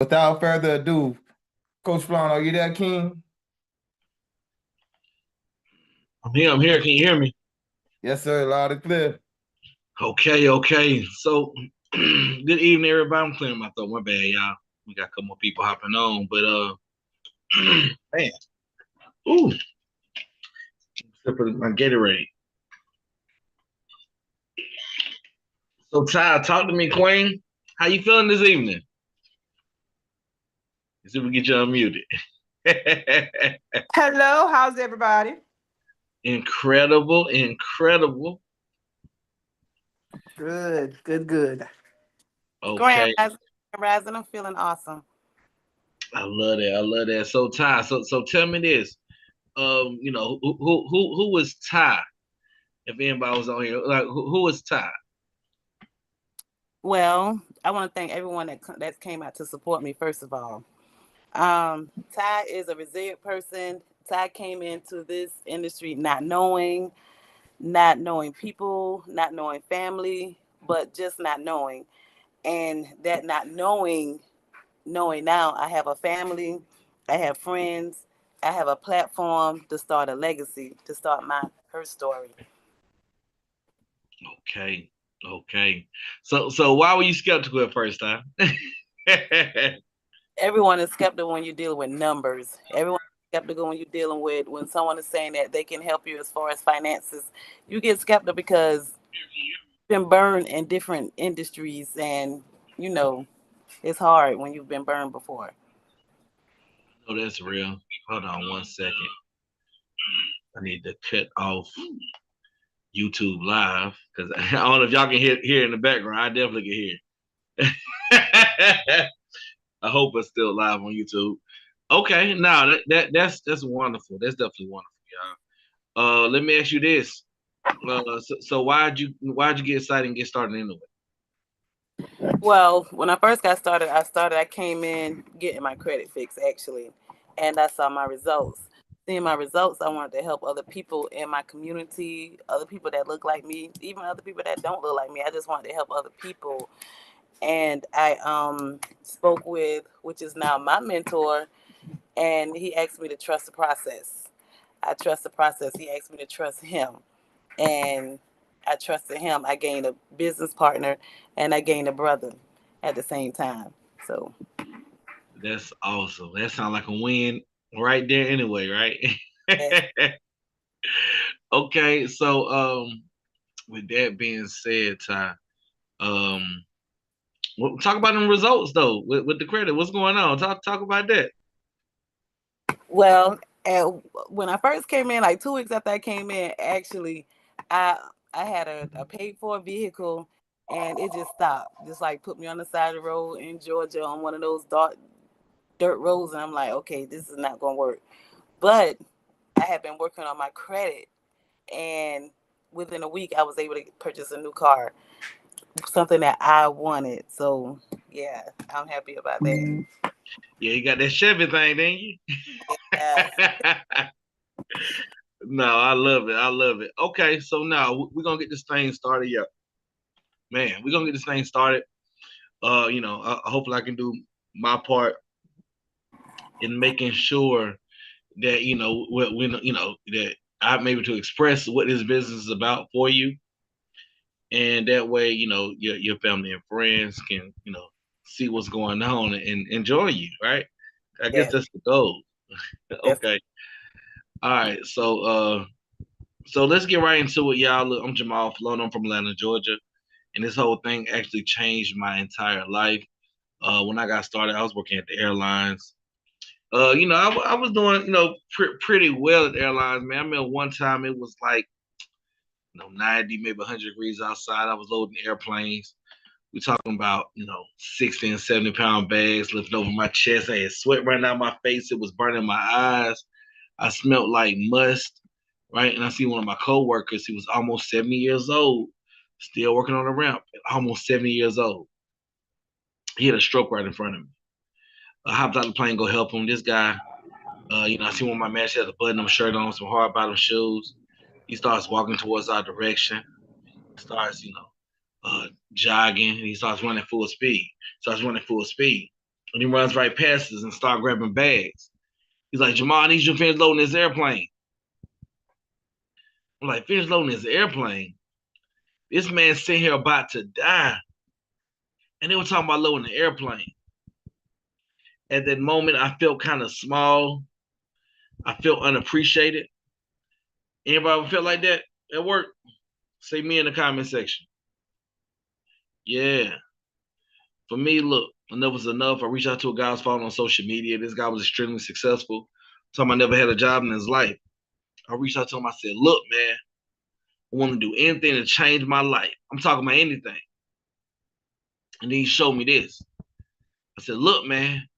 Without further ado, Coach Flon, are you there, King? I'm here. I'm here. Can you hear me? Yes, sir. Loud and clear. Okay. Okay. So, good evening, everybody. I'm clearing my throat. My bad, y'all. We got a couple more people hopping on, but man, ooh, except for my Gatorade. So, Ty, talk to me, Queen. How you feeling this evening? Let's see if we get you unmuted. Hello, how's everybody? Incredible, incredible. Good, good, good. Okay, Grand Rising, I'm feeling awesome. I love that. I love that. So, Ty, so tell me this. Who was Ty? If anybody was on here, like who was Ty? Well, I want to thank everyone that came out to support me. First of all, Ty is a resilient person. Ty came into this industry not knowing people, not knowing family, but just not knowing. And that not knowing now, I have a family, I have friends, I have a platform to start a legacy, to start her story. Okay. Okay. So why were you skeptical at first time? Everyone is skeptical when you're dealing with numbers. Everyone is skeptical when you're dealing with when someone is saying that they can help you as far as finances. You get skeptical because you've been burned in different industries, and you know it's hard when you've been burned before. Oh, that's real. Hold on 1 second. I need to cut off YouTube live because I don't know if y'all can hear in the background. I definitely can hear. I hope it's still live on YouTube. Okay, now that's wonderful. That's definitely wonderful, y'all. Let me ask you this. So why'd you get excited and get started anyway? Well, when I first got started, I came in getting my credit fixed actually, and I saw my results. Seeing my results, I wanted to help other people in my community, other people that look like me, even other people that don't look like me. I just wanted to help other people, and I spoke with, which is now my mentor, and he asked me to trust the process. I trust the process. He asked me to trust him, and I trusted him. I gained a business partner, and I gained a brother at the same time. So That's awesome. That sounds like a win right there anyway, yes. right? Okay, so with that being said, Ty, um talk about them results though with the credit. What's going on? Talk about that. Well, when I first came in, like 2 weeks after I came in, actually, I I had a paid for vehicle, and it just stopped. Just like put me on the side of the road in Georgia on one of those dark dirt roads, and I'm like, okay, this is not gonna work. But I had been working on my credit, and within a week, I was able to purchase a new car, something that I wanted. So yeah, I'm happy about that. Yeah, you got that Chevy thing, didn't you? Yeah. No, I love it. I love it. Okay, so now we're gonna get this thing started. Yeah, man, we're gonna get this thing started. Hopefully I can do my part in making sure that when that I'm able to express what this business is about for you, and that way your family and friends can see what's going on and enjoy you, right? I guess Yes. that's the goal. Yes. Okay. All right. So let's get right into it, y'all. Look, I'm Jamal Flown. I'm from Atlanta, Georgia, and this whole thing actually changed my entire life. When I got started, I was working at the airlines. I was doing pretty well at the airlines, man. I remember one time it was like 90, maybe 100 degrees outside. I was loading airplanes. We talking about 60 and 70 pound bags lifting over my chest. I had sweat running out my face. It was burning my eyes. I smelled like must, right? And I see one of my coworkers. He was almost 70 years old, still working on the ramp. Almost 70 years old. He had a stroke right in front of me. I hopped out of the plane, go help him. This guy, I see one of my man has a button-up shirt on, some hard bottom shoes. He starts walking towards our direction. Starts, jogging. And he starts running full speed. Starts running full speed. And he runs right past us and start grabbing bags. He's like, Jamal, I need you to finish loading this airplane. I'm like, finish loading this airplane? This man's sitting here about to die. And they were talking about loading the airplane. At that moment, I felt kind of small. I felt unappreciated. Anybody ever felt like that at work? Say me in the comment section. Yeah. For me, look, enough was enough. I reached out to a guy I was following on social media. This guy was extremely successful. Told him I never had a job in his life. I reached out to him. I said, look, man, I want to do anything to change my life. I'm talking about anything. And then he showed me this. I said, look, man,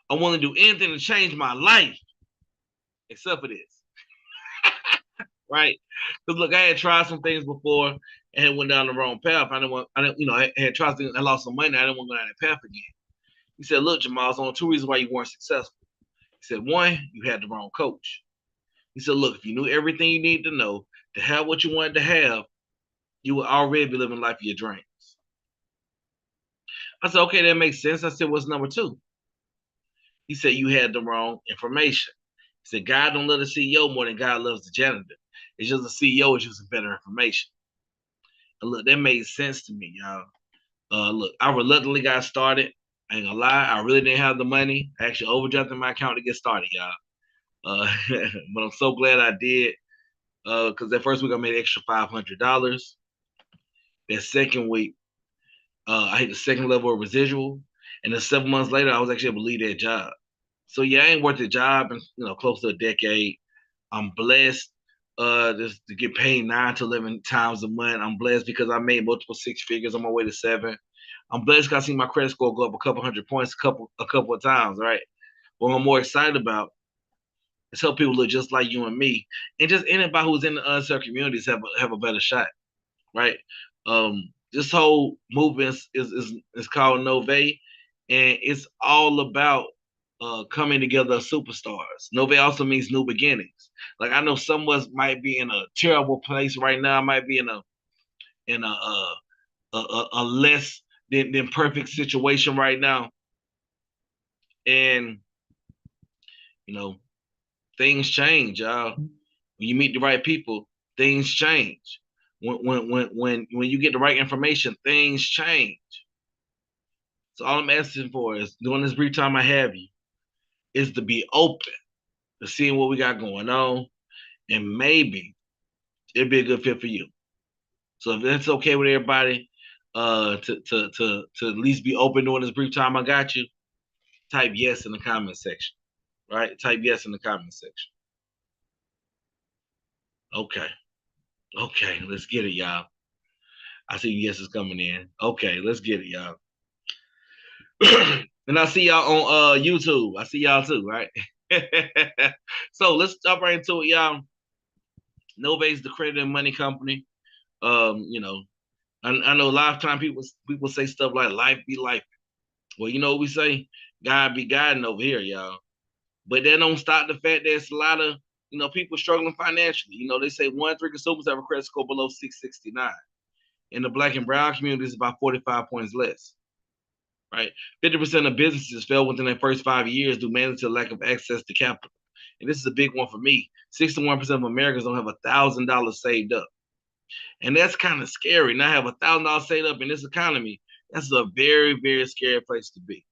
I want to do anything to change my life except for this. Right? Because look, I had tried some things before and had went down the wrong path. I had tried things, I lost some money. I didn't want to go down that path again. He said, look, Jamal, there's only two reasons why you weren't successful. He said, one, you had the wrong coach. He said, look, if you knew everything you need to know to have what you wanted to have, you would already be living life of your dreams. I said, okay, that makes sense. I said, what's number two? He said, you had the wrong information. He said, God don't love the CEO more than God loves the janitor. It's just the CEO is using better information. And look, that made sense to me, y'all. Look, I reluctantly got started. I ain't gonna lie, I really didn't have the money. I actually overdrafted my account to get started, y'all. But I'm so glad I did. Because that first week I made extra $500. That second week, I hit the second level of residual. And then 7 months later, I was actually able to leave that job. So yeah, I ain't worked a job in close to a decade. I'm blessed just to get paid 9 to 11 times a month. I'm blessed because I made multiple six figures on my way to 7. I'm blessed because I see my credit score go up a couple hundred points a couple of times, right? What I'm more excited about is help people look just like you and me, and just anybody who's in the unserved communities have a better shot, right? This whole movement is called Nove, and it's all about coming together as superstars. Nove also means new beginnings. Like I know some of us might be in a terrible place right now, might be in a less than perfect situation right now, and things change, y'all. When you meet the right people, things change. When you get the right information, things change. So all I'm asking for is during this brief time I have you, is to be open to seeing what we got going on, and maybe it'd be a good fit for you. So if that's okay with everybody, to at least be open during this brief time I got you, type yes in the comment section. Right? Type yes in the comment section. Okay. Okay, let's get it, y'all. I see yeses coming in. Okay, let's get it, y'all. And I see y'all on YouTube. I see y'all too, right? So let's jump right into it, y'all. Nova's the credit and money company. I know a lot of time people say stuff like life be life. Well, you know what we say? God be guiding over here, y'all. But that don't stop the fact that there's a lot of people struggling financially. They say 1 in 3 consumers have a credit score below 669. In the Black and brown community, it's about 45 points less. Right? 50% of businesses fail within their first 5 years due mainly to lack of access to capital. And this is a big one for me. 61% of Americans don't have $1,000 saved up. And that's kind of scary. Not have $1,000 saved up in this economy. That's a very, very scary place to be.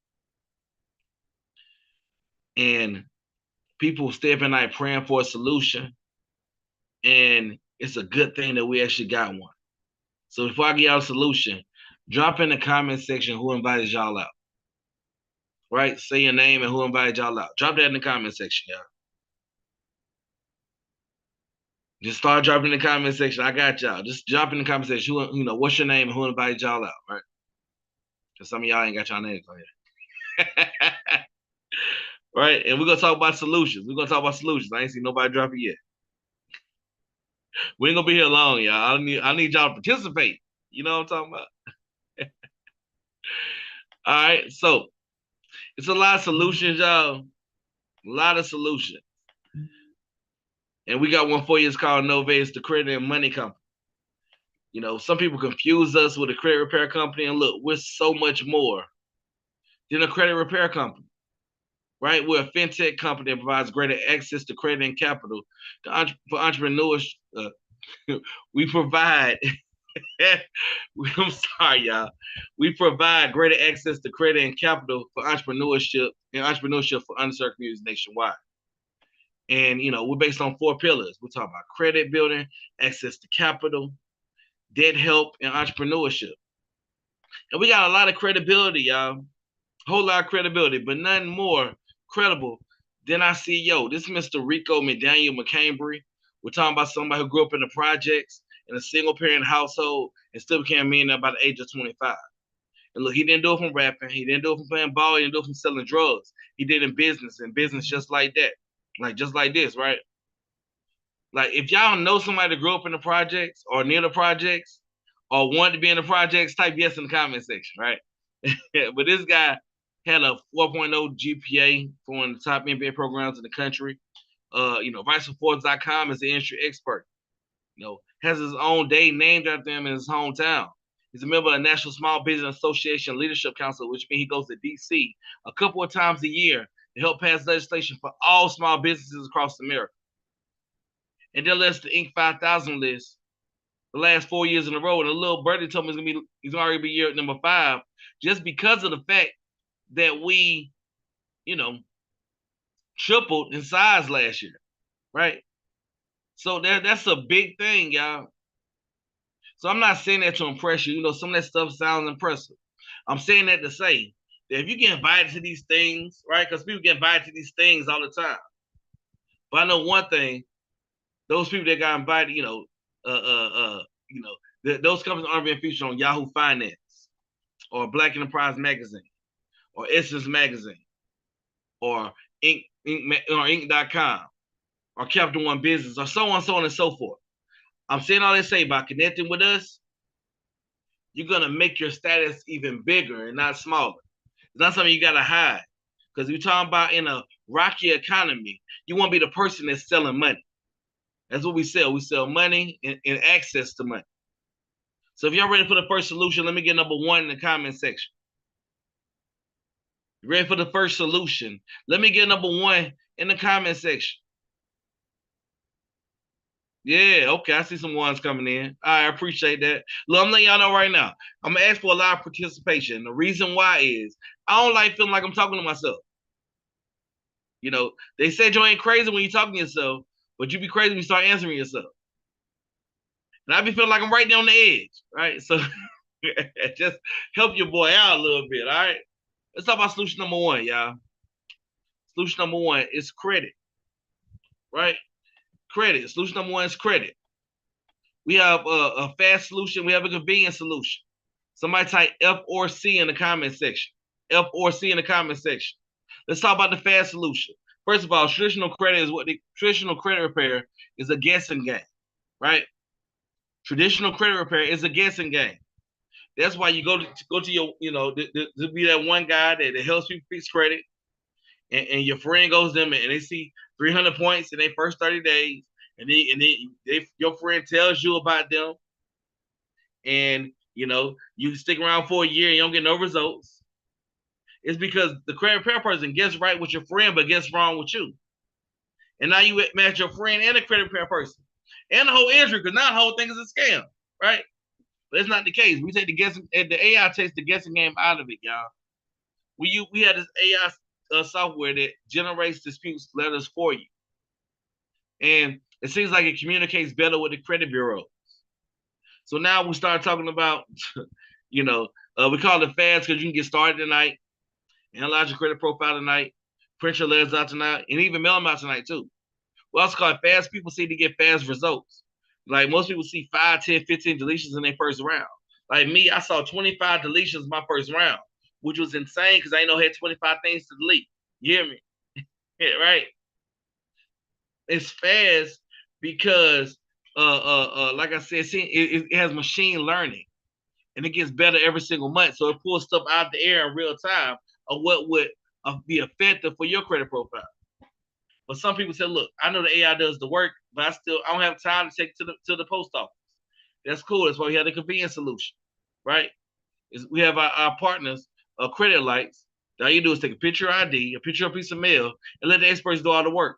And people stay up at night praying for a solution. And it's a good thing that we actually got one. So before I get y'all a solution, drop in the comment section who invited y'all out. Right? Say your name and who invited y'all out. Drop that in the comment section, y'all. Just start dropping in the comment section. I got y'all. Just drop in the comment section. What's your name and who invited y'all out, right? Because some of y'all ain't got y'all names on here. Right? And we're going to talk about solutions. I ain't seen nobody drop it yet. We ain't going to be here long, y'all. I need y'all to participate. You know what I'm talking about? All right. So, it's a lot of solutions, y'all. A lot of solutions. And we got one for you. It's called Nove. It's the credit and money company. Some people confuse us with a credit repair company. And look, we're so much more Then a credit repair company, right? We're a FinTech company that provides greater access to credit and capital for entrepreneurs. We provide, I'm sorry, y'all. We provide greater access to credit and capital for entrepreneurship for underserved communities nationwide. And, we're based on 4 pillars. We're talking about credit building, access to capital, debt help, and entrepreneurship. And we got a lot of credibility, y'all. A whole lot of credibility, but nothing more credible than our CEO. This is Mr. Rico McDaniel McCambry. We're talking about somebody who grew up in the projects in a single parent household and still became a millionaire by the age of 25. And look, he didn't do it from rapping. He didn't do it from playing ball. He didn't do it from selling drugs. He did it in business just like that. Like, just like this, right? Like, if y'all know somebody that grew up in the projects or near the projects or wanted to be in the projects, type yes in the comment section, right? But this guy had a 4.0 GPA for one of the top MBA programs in the country. ViceForce.com is the industry expert. Has his own day named after him in his hometown. He's a member of the National Small Business Association Leadership Council, which means he goes to DC a couple of times a year to help pass legislation for all small businesses across America. And then lets the Inc. 5000 list the last 4 years in a row. And a little birdie told me he's already be year number 5, just because of the fact that we, tripled in size last year, right? So that's a big thing, y'all. So I'm not saying that to impress you. Some of that stuff sounds impressive. I'm saying that to say that if you get invited to these things, right? Because people get invited to these things all the time. But I know one thing: those people that got invited, those companies aren't being featured on Yahoo Finance or Black Enterprise Magazine or Essence Magazine or Inc.com or Capital One Business or so on and so forth. I'm saying all they say by connecting with us, you're going to make your status even bigger and not smaller. It's not something you got to hide. Because you're talking about in a rocky economy, you want to be the person that's selling money. That's what we sell. We sell money and access to money. So if y'all ready for the first solution, let me get number 1 in the comment section. You ready for the first solution? Let me get number 1 in the comment section. Yeah, okay, I see some ones coming in. I appreciate that. Look, I'm letting y'all know right now. I'm going to ask for a lot of participation. The reason why is I don't like feeling like I'm talking to myself. They said you ain't crazy when you're talking to yourself, but you be crazy when you start answering yourself. And I be feeling like I'm right there on the edge, right? So just help your boy out a little bit, all right? Let's talk about solution number 1, y'all. Solution number 1 is credit, right? Credit. Solution number 1 is credit. We have a fast solution. We have a convenient solution. Somebody type F or C in the comment section. F or C in the comment section. Let's talk about the fast solution. First of all, traditional credit repair is a guessing game, right? Traditional credit repair is a guessing game. That's why you go to your, to be that one guy that helps people fix credit, and your friend goes to them and they see 300 points in their first 30 days, and then your friend tells you about them, and you stick around for a year and you don't get no results. It's because the credit repair person gets right with your friend but gets wrong with you, and now you match your friend and the credit repair person and the whole industry, because now the whole thing is a scam, right? But it's not the case. We take the AI takes the guessing game out of it, y'all. We have this AI software that generates disputes letters for you, and it seems like it communicates better with the credit bureau. So now we start talking about, we call it fast because you can get started tonight, analyze your credit profile tonight, print your letters out tonight, and even mail them out tonight too. We also call it fast. People see to get fast results. Like most people see 5, 10, 15 deletions in their first round. Like me, I saw 25 deletions in my first round, which was insane because I didn't know I had 25 things to delete. You hear me? Yeah, right? It's fast because, like I said, it has machine learning, and it gets better every single month. So it pulls stuff out of the air in real time of what would be effective for your credit profile. But some people say, look, I know the AI does the work, but I don't have time to take it to the post office. That's cool. That's why we have the convenience solution, right? We have our partners, Credit Lights, All you do is take a picture of ID, a picture of a piece of mail, and let the experts do all the work.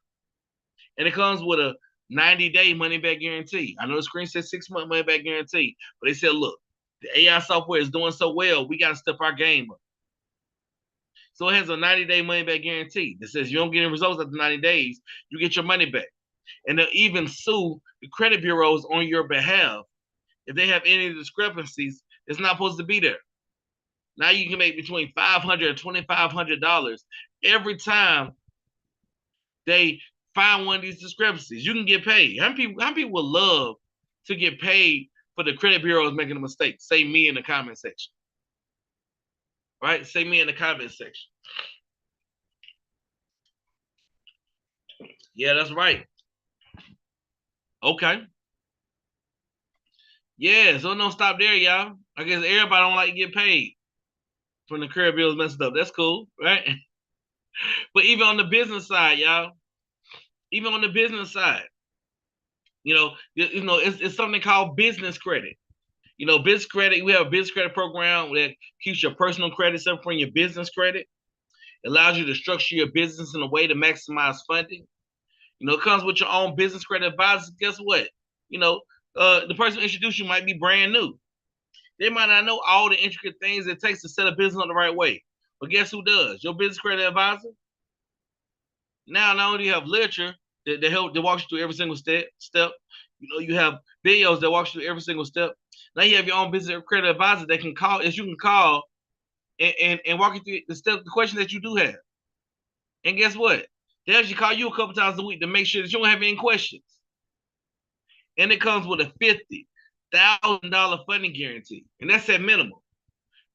And it comes with a 90-day money-back guarantee. I know the screen says 6-month money-back guarantee, but they said, look, the AI software is doing so well, we got to step our game up. So it has a 90-day money-back guarantee that says you don't get any results after 90 days, you get your money back. And they'll even sue the credit bureaus on your behalf if they have any discrepancies. It's not supposed to be there. Now you can make between $500 and $2,500 every time they find one of these discrepancies. You can get paid. How many people would love to get paid for the credit bureaus making a mistake? Say me in the comment section. Right? Say me in the comment section. Yeah, that's right. Okay. Yeah, so don't stop there, y'all. I guess everybody don't like to get paid from the credit bureaus messed up. That's cool, right? But even on the business side, y'all, even on the business side, it's something called business credit. Business credit, we have a business credit program that keeps your personal credit separate from your business credit. It allows you to structure your business in a way to maximize funding. It comes with your own business credit advisor. Guess what? The person who introduced you might be brand new. They might not know all the intricate things it takes to set a business on the right way. But guess who does? Your business credit advisor. Now, not only do you have literature that walks you through every single step. You have videos that walks you through every single step. Now you have your own business credit advisor that you can call and walk you through the question that you do have. And guess what? They actually call you a couple times a week to make sure that you don't have any questions. And it comes with a $50,000 funding guarantee. And that's at minimum.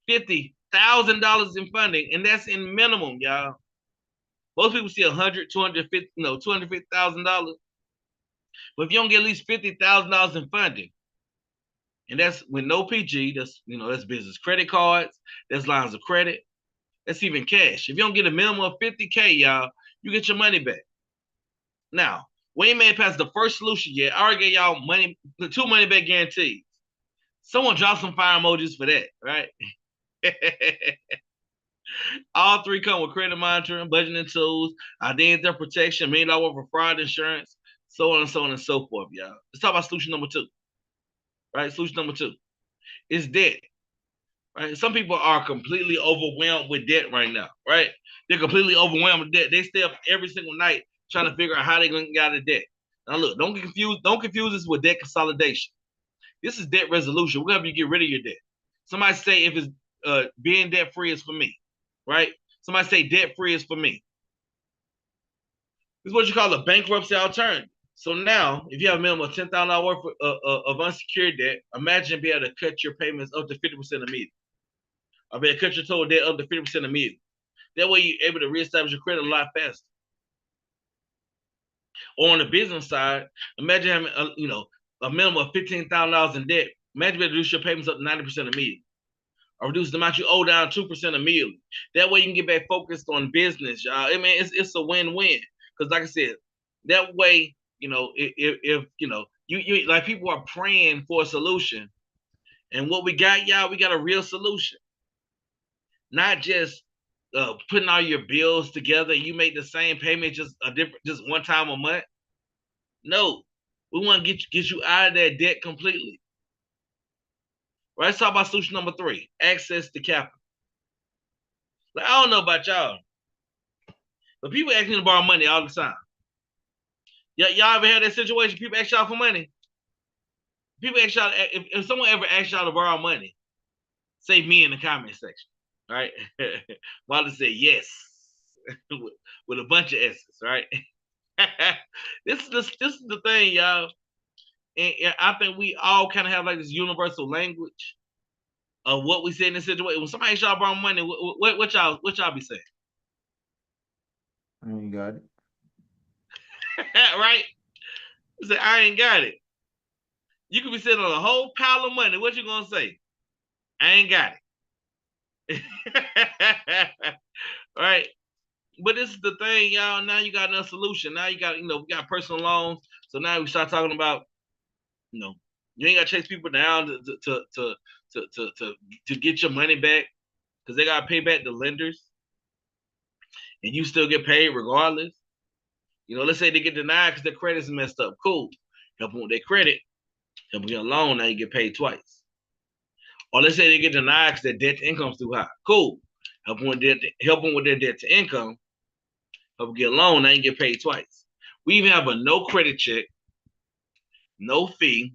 $50,000 in funding. And that's in minimum, y'all. Most people see $250,000. But if you don't get at least $50,000 in funding, and that's with no PG, that's business credit cards, that's lines of credit, that's even cash. If you don't get a minimum of $50K, y'all, you get your money back. Now, we ain't made past the first solution yet. I already gave y'all the 2 money back guarantees. Someone drop some fire emojis for that, right? All 3 come with credit monitoring, budgeting tools, identity theft protection, $1 million worth of fraud insurance, so on and so on and so forth, y'all. Let's talk about solution number 2. Right? Solution number 2 is debt. Right? Some people are completely overwhelmed with debt right now, right? They're completely overwhelmed with debt. They stay up every single night trying to figure out how they're going to get out of debt. Now look, don't confuse this with debt consolidation. This is debt resolution. We're going to help you get rid of your debt. Somebody say if it's being debt free is for me, right? Somebody say debt free is for me. This is what you call a bankruptcy alternative. So now, if you have a minimum of $10,000 worth of unsecured debt, imagine being able to cut your payments up to 50% immediately. Or be able to cut your total debt up to 50% immediately. That way you're able to reestablish your credit a lot faster. Or on the business side, imagine having a minimum of $15,000 in debt. Imagine being able to reduce your payments up to 90% immediately. Or reduce the amount you owe down 2% immediately. That way you can get back focused on business, y'all. I mean, it's a win-win. Because like I said, that way, if you like people are praying for a solution. And what we got, y'all, we got a real solution. Not just putting all your bills together and you make the same payment just one time a month. No, we want to get you out of that debt completely. Right, let's talk about solution number 3, access to capital. Like, I don't know about y'all, but people ask me to borrow money all the time. Y'all ever had that situation? People ask y'all for money. People ask y'all, if someone ever asks y'all to borrow money, say me in the comment section. Right? Wally said yes with a bunch of S's, right? This is the thing, y'all. And I think we all kind of have like this universal language of what we say in this situation. When somebody asks y'all borrow money, what y'all be saying? I ain't got it. Right? Say, I ain't got it. You could be sitting on a whole pile of money. What you gonna say? I ain't got it. Right? But this is the thing, y'all. Now you got another solution. Now you got, we got personal loans. So now we start talking about, you ain't got to chase people down to get your money back because they got to pay back the lenders. and you still get paid regardless. You know, let's say they get denied because their credit's messed up. Cool. Help them with their credit. Help them get a loan. Now you get paid twice. Or let's say they get denied because their debt to income's too high. Cool. Help them with their debt to income. Help them get a loan. Now you get paid twice. We even have a no credit check, no fee,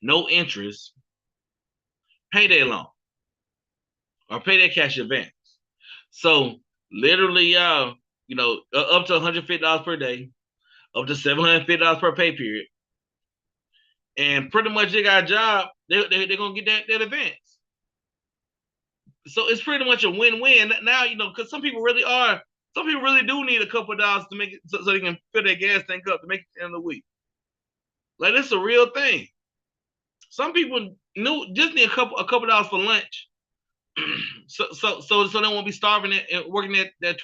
no interest, payday loan, or payday cash advance. So literally, y'all, you know, up to $150 per day, up to $750 per pay period, and pretty much they got a job. They're gonna get that advance. So it's pretty much a win-win now. You know, because some people really do need a couple of dollars to make it so they can fill their gas tank up to make it to the end of the week. Like, it's a real thing. Some people just need a couple of dollars for lunch, so they won't be starving and working that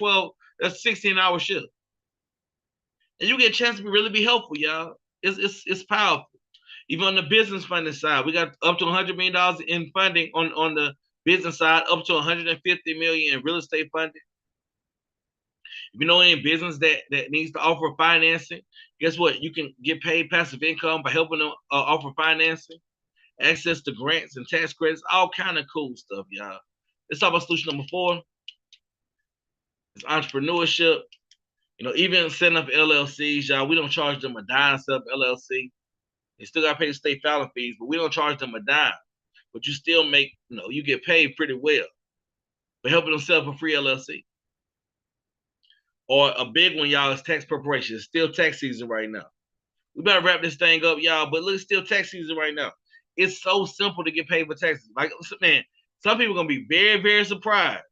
16-hour shift. And you get a chance to really be helpful, y'all. It's powerful. Even on the business funding side, we got up to $100 million in funding on the business side, up to $150 million in real estate funding. If you know any business that needs to offer financing, guess what? You can get paid passive income by helping them offer financing, access to grants and tax credits, all kind of cool stuff, y'all. Let's talk about solution number 4. It's entrepreneurship. You know, even setting up LLCs, y'all, we don't charge them a dime to set up LLC. They still got to pay the state filing fees, but we don't charge them a dime. But you still make, you know, you get paid pretty well for helping them set up a free LLC. Or a big one, y'all, is tax preparation. It's still tax season right now. We better wrap this thing up, y'all, but look, it's still tax season right now. It's so simple to get paid for taxes. Like, man, some people are going to be very, very surprised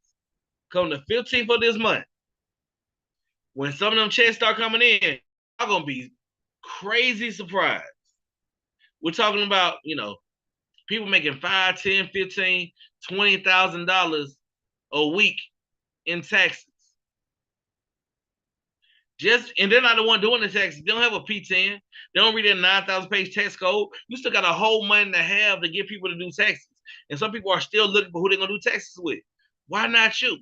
come the 15th of this month. When some of them checks start coming in, I'm going to be crazy surprised. We're talking about, you know, people making $5, $10, $15, $20,000 a week in taxes. And they're not the one doing the taxes. They don't have a P10. They don't read that 9,000-page tax code. You still got a whole month and a half to get people to do taxes. And some people are still looking for who they're going to do taxes with. Why not you?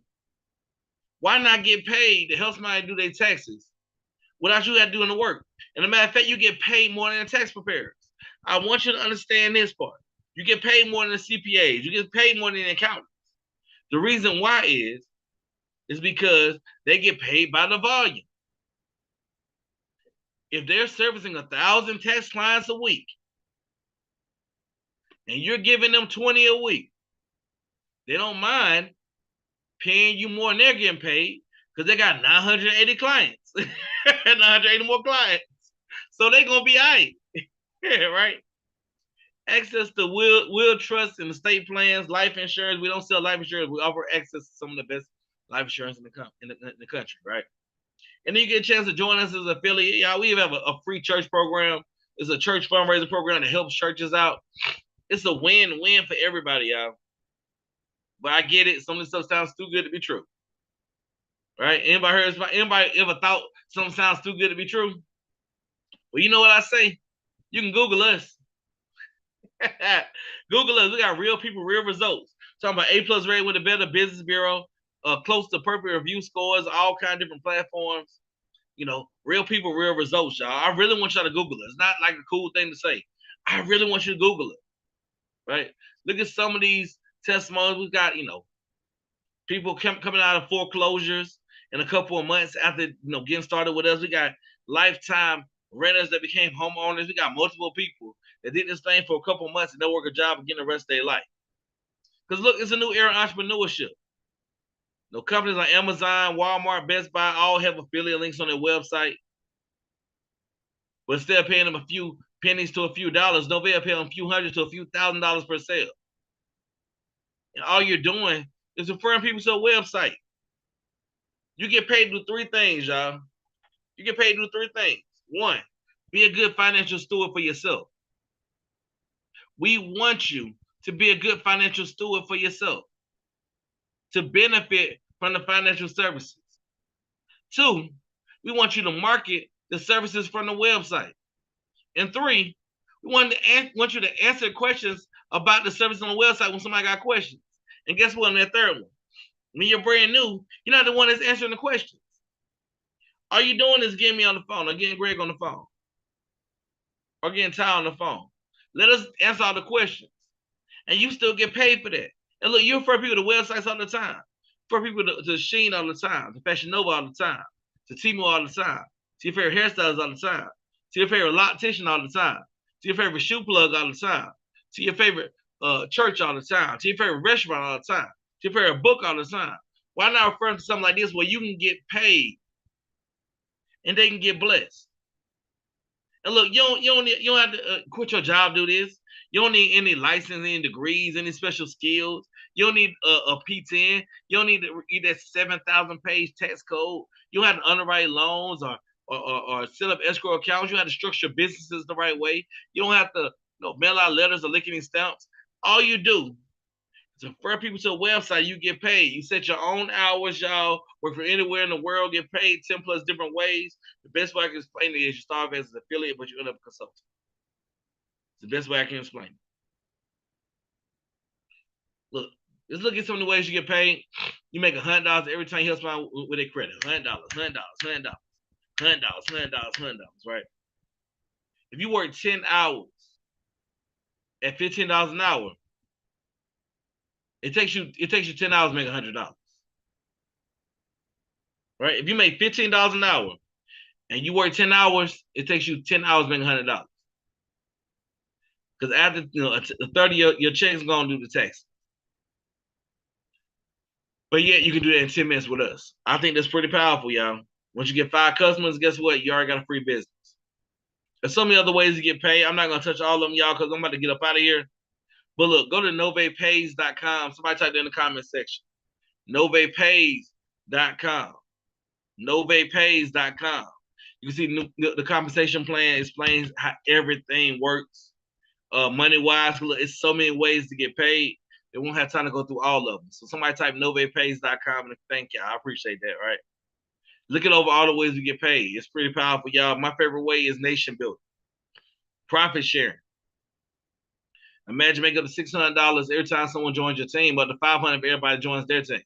Why not get paid to help somebody do their taxes without you doing the work? And as a matter of fact, you get paid more than the tax preparers. I want you to understand this part. You get paid more than the CPAs. You get paid more than the accountants. The reason why is because they get paid by the volume. If they're servicing 1,000 tax clients a week, and you're giving them 20 a week, they don't mind paying you more than they're getting paid because they got 980 clients, 980 more clients. So they're going to be all right. Yeah, right? Access to will trust and estate plans, life insurance. We don't sell life insurance. We offer access to some of the best life insurance in the country, right? And then you get a chance to join us as an affiliate. Y'all, we have a free church program. It's a church fundraiser program that helps churches out. It's a win-win for everybody, y'all. But I get it. Some of this stuff sounds too good to be true. Right? Anybody ever thought something sounds too good to be true? Well, you know what I say? You can Google us. Google us. We got real people, real results. Talking about A+ rated with the Better Business Bureau, close to perfect review scores, all kind of different platforms. You know, real people, real results, y'all. I really want y'all to Google it. It's not like a cool thing to say. I really want you to Google it. Right? Look at some of these testimonies. We got, you know, people coming out of foreclosures in a couple of months after, you know, getting started with us. We got lifetime renters that became homeowners. We got multiple people that did this thing for a couple of months and they'll work a job and get the rest of their life. Because look, it's a new era of entrepreneurship. You know, companies like Amazon, Walmart, Best Buy all have affiliate links on their website. But instead of paying them a few pennies to a few dollars, no, they'll pay them a few hundred to a few $1,000s per sale. And all you're doing is referring people to a website. You get paid to do 3 things, y'all. You get paid to do 3 things. 1, be a good financial steward for yourself. We want you to be a good financial steward for yourself, to benefit from the financial services. 2, we want you to market the services from the website. And 3, we want you to answer questions about the service on the website when somebody got questions. And guess what? On that 3rd one, When you're brand new, you're not the one that's answering the questions. All you're doing is getting me on the phone or getting Greg on the phone or getting Ty on the phone. Let us answer all the questions. And you still get paid for that. And look, you refer people to websites all the time. You refer people to Sheen all the time, to Fashion Nova all the time, to Timo all the time, to your favorite hairstylist all the time, to your favorite loctician all the time, to your favorite shoe plug all the time, to your favorite church all the time, to your favorite restaurant all the time, to your favorite book all the time. Why not refer to something like this where you can get paid and they can get blessed? And look, you don't have to quit your job to do this. You don't need any licensing degrees, any special skills. You don't need a P10. You don't need to read that 7,000 page tax code. You don't have to underwrite loans or set up escrow accounts. You don't have to structure businesses the right way. You don't have to mail out letters or lick any stamps. All you do is refer people to a website. You get paid. You set your own hours, y'all. Work for anywhere in the world. Get paid 10 plus different ways. The best way I can explain it is you start as an affiliate, but you end up a consultant. It's the best way I can explain it. Look, let's look at some of the ways you get paid. You make $100 every time you help someone with a credit. $100, right? If you work 10 hours at $15 an hour, it takes you 10 hours to make $100. Right? If you make $15 an hour and you work 10 hours, it takes you 10 hours to make $100. Because after a 30, your check's gonna do the tax. But yet you can do that in 10 minutes with us. I think that's pretty powerful, y'all. Once you get 5 customers, guess what? You already got a free business. There's so many other ways to get paid. I'm not gonna touch all of them, y'all, because I'm about to get up out of here. But look, go to novepays.com. Somebody type that in the comment section. novepays.com. novepays.com. You can see the compensation plan explains how everything works. Money-wise, it's so many ways to get paid. They won't have time to go through all of them. So somebody type novepays.com and thank y'all. I appreciate that, right? Looking over all the ways we get paid. It's pretty powerful, y'all. My favorite way is nation building. Profit sharing. Imagine making up to $600 every time someone joins your team, but the $500 if everybody joins their team.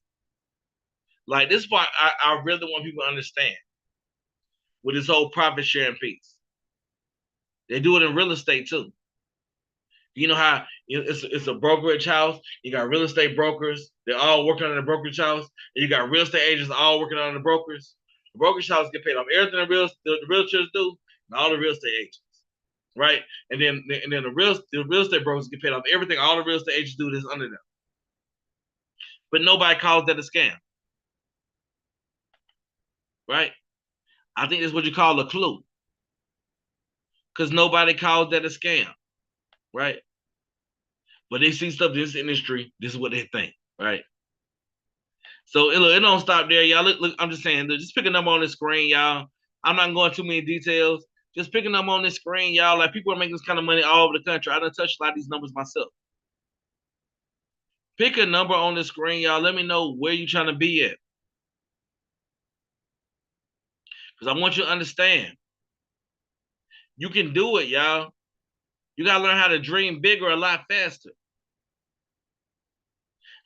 Like this part, I really want people to understand with this whole profit sharing piece. They do it in real estate too. You know how it's a brokerage house. You got real estate brokers. They're all working on the brokerage house. And you got real estate agents all working on the brokers. The brokerage house get paid off everything the realtors do and all the real estate agents, right? And then the real estate brokers get paid off everything all the real estate agents do that's under them. But nobody calls that a scam, right? I think that's what you call a clue, because nobody calls that a scam, right? But they see stuff in this industry, this is what they think, right? So it don't stop there, y'all. Look, I'm just saying, just pick a number on the screen, y'all. I'm not going too many details. Just pick a number on the screen, y'all. Like people are making this kind of money all over the country. I done touched a lot of these numbers myself. Pick a number on the screen, y'all. Let me know where you're trying to be at. Because I want you to understand. You can do it, y'all. You got to learn how to dream bigger a lot faster.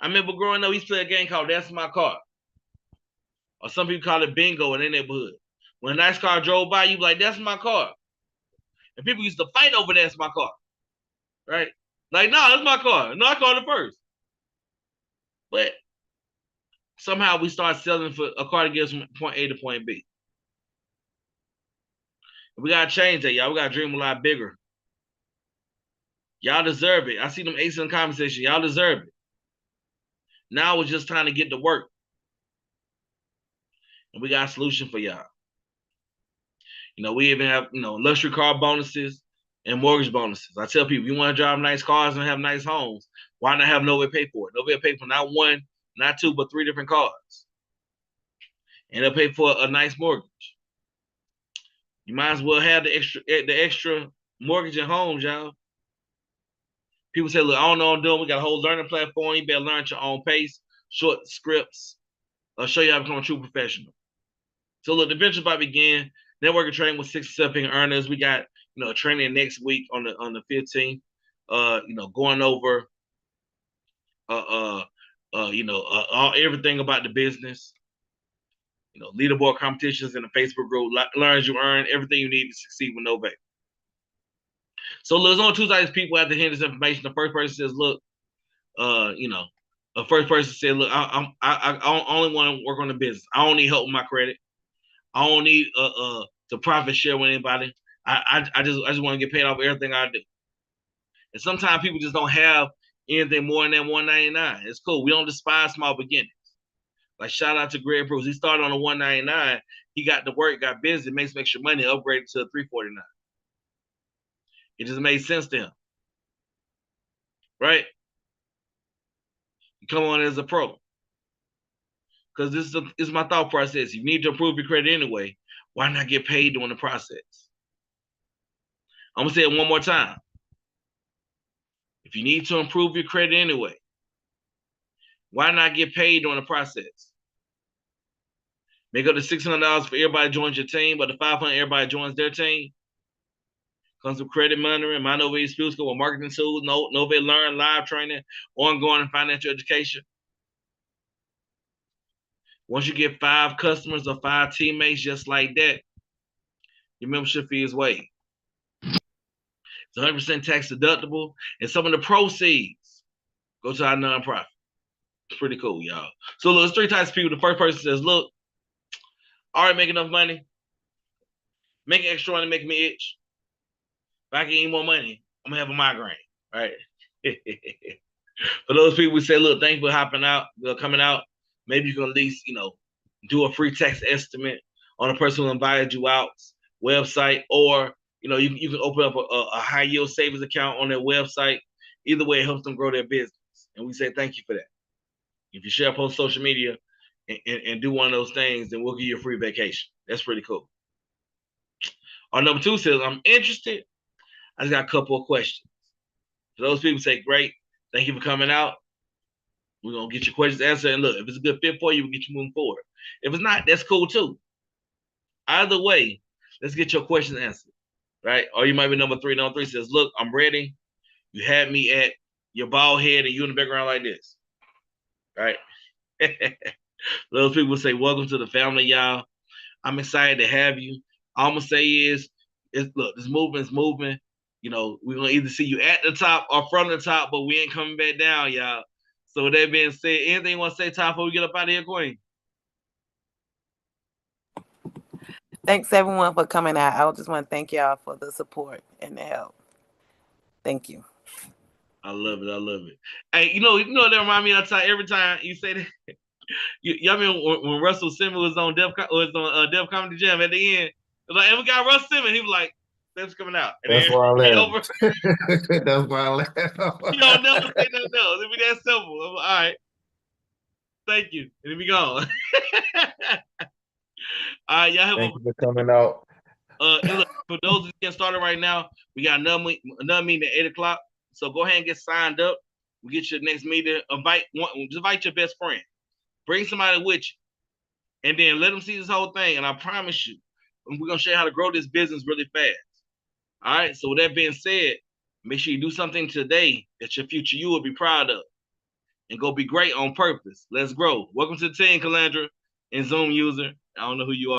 I remember growing up, we used to play a game called That's My Car. Or some people call it bingo in their neighborhood. When a nice car drove by, you be like, that's my car. And people used to fight over that's my car. Right? Like, no, that's my car. No, I called it first. But somehow we start selling for a car to get us from point A to point B. We got to change that, y'all. We got to dream a lot bigger. Y'all deserve it. I see them aces in the conversation. Y'all deserve it. Now it's just time to get to work. And we got a solution for y'all. We even have, luxury car bonuses and mortgage bonuses. I tell people, you want to drive nice cars and have nice homes, why not have Nova pay for it? Nova pay for not one, not two, but 3 different cars. And they'll pay for a nice mortgage. You might as well have the extra mortgage and homes, y'all. People say, look, I don't know what I'm doing. We got a whole learning platform. You better learn at your own pace, short scripts. I'll show you how to become a true professional. So look, the adventure's about to begin. Networking training with 6 to 7 earners. We got, a training next week on the 15th. Going over everything about the business. Leaderboard competitions in the Facebook group, learn as you earn, everything you need to succeed with no pay. So there's only two types of people after hearing this information. The first person says, look, the first person said, look, I only want to work on the business. I don't need help with my credit. I don't need to profit share with anybody. I just want to get paid off everything I do. And sometimes people just don't have anything more than that $199. It's cool. We don't despise small beginnings. Like shout out to Greg Bruce. He started on a $199. He got to work, got busy, makes some extra money, upgraded to a $349. It just made sense to him. Right? You come on as a pro. Because this is my thought process. You need to improve your credit anyway. Why not get paid during the process? I'm going to say it one more time. If you need to improve your credit anyway, why not get paid during the process? Make up the $600 for everybody joins your team, but the $500 everybody joins their team. Comes with credit monitoring, mind over skill school with marketing tools, Nova Learn, live training, ongoing financial education. Once you get 5 customers or 5 teammates just like that, your membership fee is waived. It's 100% tax deductible, and some of the proceeds go to our nonprofit. It's pretty cool, y'all. So look, there's 3 types of people. The first person says, look, I already make enough money. Making extra money make me itch. If I can eat more money, I'm gonna have a migraine, right? For those people who say, look, thanks for coming out. Maybe you can at least, do a free tax estimate on a person who invited you out website, or you can open up a high yield savings account on their website. Either way, it helps them grow their business, and we say thank you for that. If you share a post on social media and do one of those things, then we'll give you a free vacation. That's pretty cool. Our number 2 says, I'm interested. I just got a couple of questions. For those people say, great, thank you for coming out. We're going to get your questions answered. And look, if it's a good fit for you, we'll get you moving forward. If it's not, that's cool too. Either way, let's get your questions answered, right? Or you might be number 3. Number 3 says, look, I'm ready. You had me at your bald head and you in the background like this, right? Those people say, welcome to the family, y'all. I'm excited to have you. All I'm going to say is, look, this movement's moving. We're going to either see you at the top or from the top, but we ain't coming back down, y'all. So with that being said, anything you want to say, Tom, before we get up out of here, Queen? Thanks, everyone, for coming out. I just want to thank y'all for the support and the help. Thank you. I love it. I love it. Hey, that remind me of time every time you say that. Y'all remember when Russell Simmons was on Def Comedy Jam at the end? It was like, and we got Russ Simmons. He was like, "That's coming out." And That's why I laughed. Over. That's why I laughed. You don't never say nothing else. It'd be that simple. I'm like, all right. Thank you. And then we gone. All right, y'all have Thank you for coming out. And look, for those that get started right now, we got another meeting at 8:00. So go ahead and get signed up. We'll get you the next meeting. Invite your best friend. Bring somebody with you. And then let them see this whole thing. And I promise you, we're going to show you how to grow this business really fast. All right. So with that being said, make sure you do something today that your future you will be proud of. And go be great on purpose. Let's grow. Welcome to the team, Calandra and Zoom user. I don't know who you are.